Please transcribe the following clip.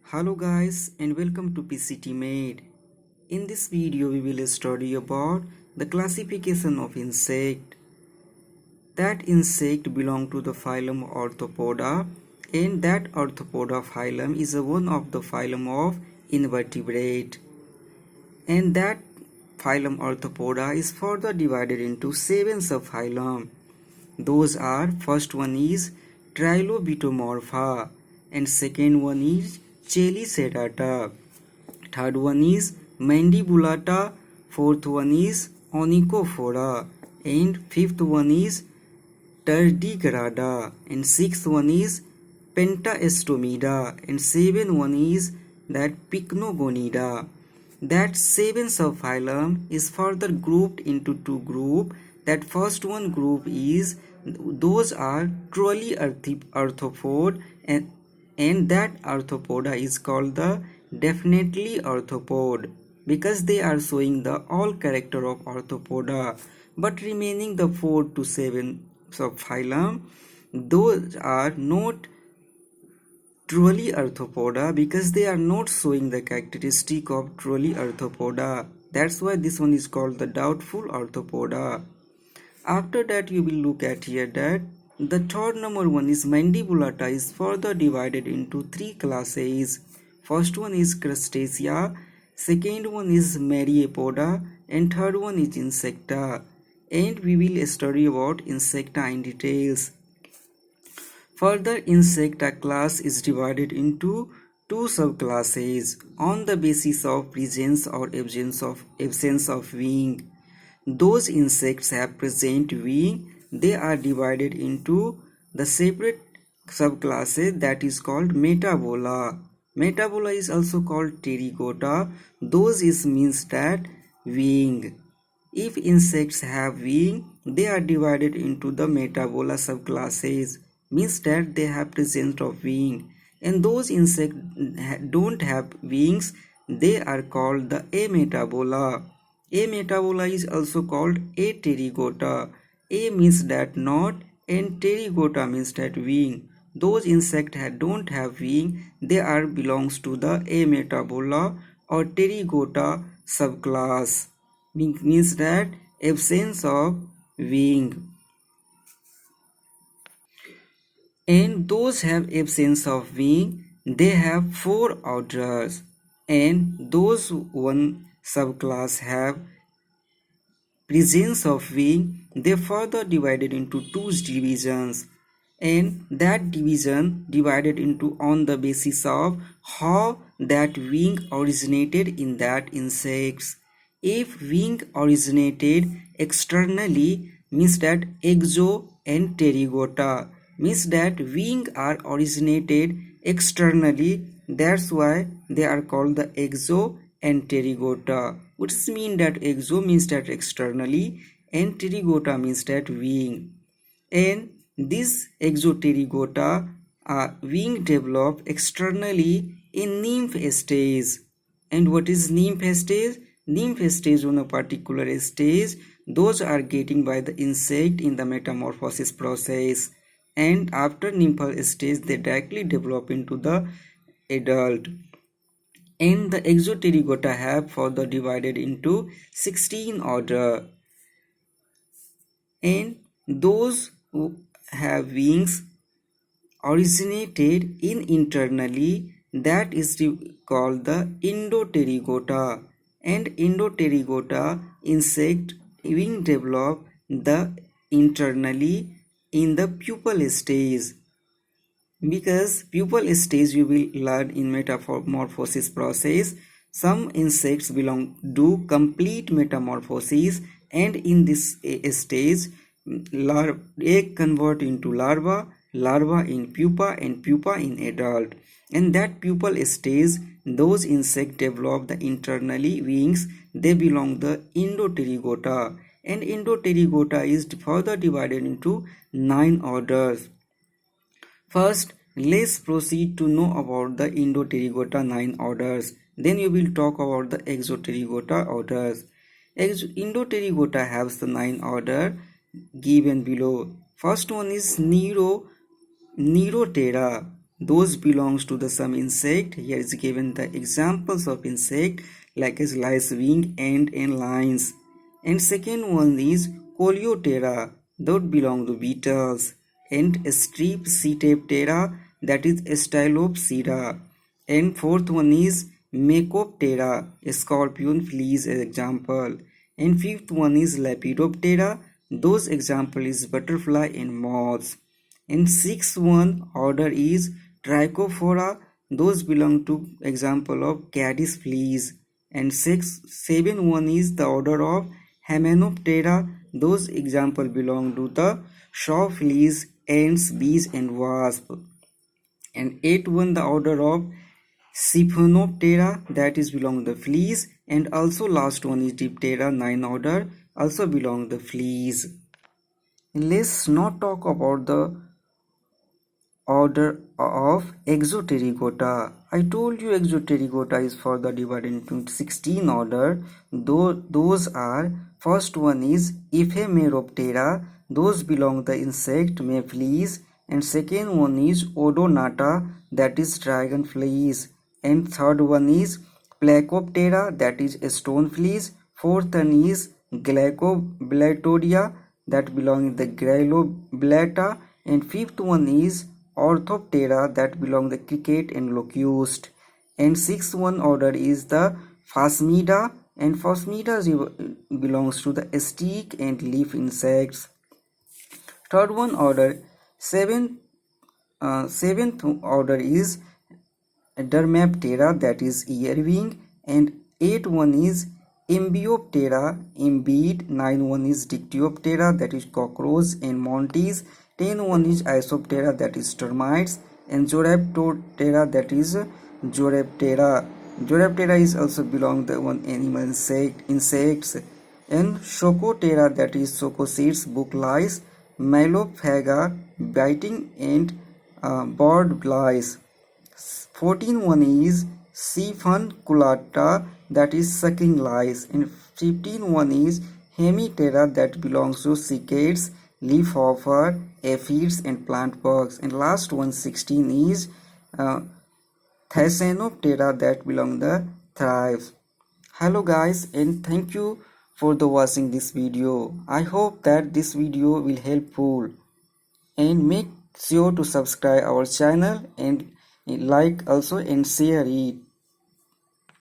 Hello guys and welcome to PCT Made. In this video we will study about the classification of insect. That insect belong to the phylum Arthropoda, and that Arthropoda phylum is one of the phylum of invertebrate. And that phylum Arthropoda is further divided into 7 subphylum. Those are, first one is Trilobitomorpha, and second one is Chelicedata, third one is Mandibulata, fourth one is Onychophora, and fifth one is Tardigrada, and sixth one is Pentastomida, and seventh one is that Pycnogonida. That 7 subphylum is further grouped into 2 groups. That first one group is those are truly arthropod, and that arthropoda is called the definitely arthropod because they are showing the all character of arthropoda. But remaining the 4 to 7 subphylum, those are not truly arthropoda because they are not showing the characteristic of truly arthropoda. That's why this one is called the doubtful arthropoda. After that you will look at here that the third number one is Mandibulata is further divided into 3 classes. First one is Crustacea, second one is Myriapoda, and third one is Insecta. And we will study about Insecta in details. Further, Insecta class is divided into 2 subclasses on the basis of presence or absence of wing. Those insects have present wing, they are divided into the separate subclasses that is called Metabola. Metabola is also called Pterygota. Those is means that wing. If insects have wing, they are divided into the Metabola subclasses, means that they have presence of wing. And those insects don't have wings, they are called the Ametabola. Ametabola is also called Apterygota. A means that not, and Pterygota means that wing. Those insects don't have wing, they are belongs to the Ametabola or Pterygota subclass, means that absence of wing. And those have absence of wing, they have 4 orders, and those one subclass have presence of wing, they further divided into 2 divisions, and that division divided into on the basis of how that wing originated in that insects. If wing originated externally, means that exo and pterygota, means that wing are originated externally, that's why they are called the exo and pterygota, which means that exo means that externally and pterygota means that wing. And this exopterygota wing develop externally in nymph stage. And what is nymph stage? Nymph stage on a particular stage, those are getting by the insect in the metamorphosis process, and after nymphal stage they directly develop into the adult. And the exopterygota have further divided into 16 order, and those who have wings originated in internally, that is called the Endopterygota. And Endopterygota insect wing develop the internally in the pupal stage, because pupal stage you will learn in metamorphosis process. Some insects belong do complete metamorphosis, and in this stage egg convert into larva, larva in pupa, and pupa in adult. And that pupal stage, those insects develop the internally wings, they belong the Endopterygota. And Endopterygota is further divided into 9 orders. First, let's proceed to know about the Endopterygota 9 orders. Then you will talk about the Exopterygota orders. Endopterygota has the 9 order given below. First one is Neurotera. those belongs to the some insect. Here is given the examples of insect like as lice, wing, ant and lines. And second one is Coleoptera, that belong to beetles. And Strepsiptera, that is Stylopsera. And fourth one is Macroptera, a scorpion fleas as example. And fifth one is Lepidoptera, those example is butterfly and moths. And sixth one order is Trichophora, those belong to example of caddis fleas. And seven one is the order of Hymenoptera, those example belong to the shaw fleas, ants, bees and wasp. And eight one the order of Siphonophthera, that is belong the fleas. And also last one is Diptera, 9 order, also belong the fleas. Let's not talk about the order of Exoterigota. I told you Exoterigota is further divided into 16 order. Those are, first one is Ephemeroptera, those belong the insect may fleas. And second one is Odonata, that is dragon fleas. And third one is Placoptera, that is stone fleas. Fourth one is Glaucoblatodia, that belong in the Grylloblata. And fifth one is Orthoptera, that belong the cricket and locust. And sixth one order is the Phasmida, and Phasmida belongs to the stick and leaf insects. Third one order, seventh order is Dermaptera, that is earwing. And eighth one is Embioptera, embeed. 9 one is Dictyoptera, that is cockroach and monkeys. 10 one is Isoptera, that is termites. And Zoraptera, that is Zoraptera. Zoraptera is also belong the one animal insects. And Chocotera, that is Chocoseeds, book lice. Malophaga, biting and bird lice. 14 one is Siphunculata, that is sucking lice. And 15 one is Hemiptera, that belongs to cicadas, leafhopper, aphids and plant bugs. And last one 16 is Thysanoptera, that belong the thrives. Hello guys, and thank you for the watching this video. I hope that this video will helpful, and make sure to subscribe our channel and like also and share it.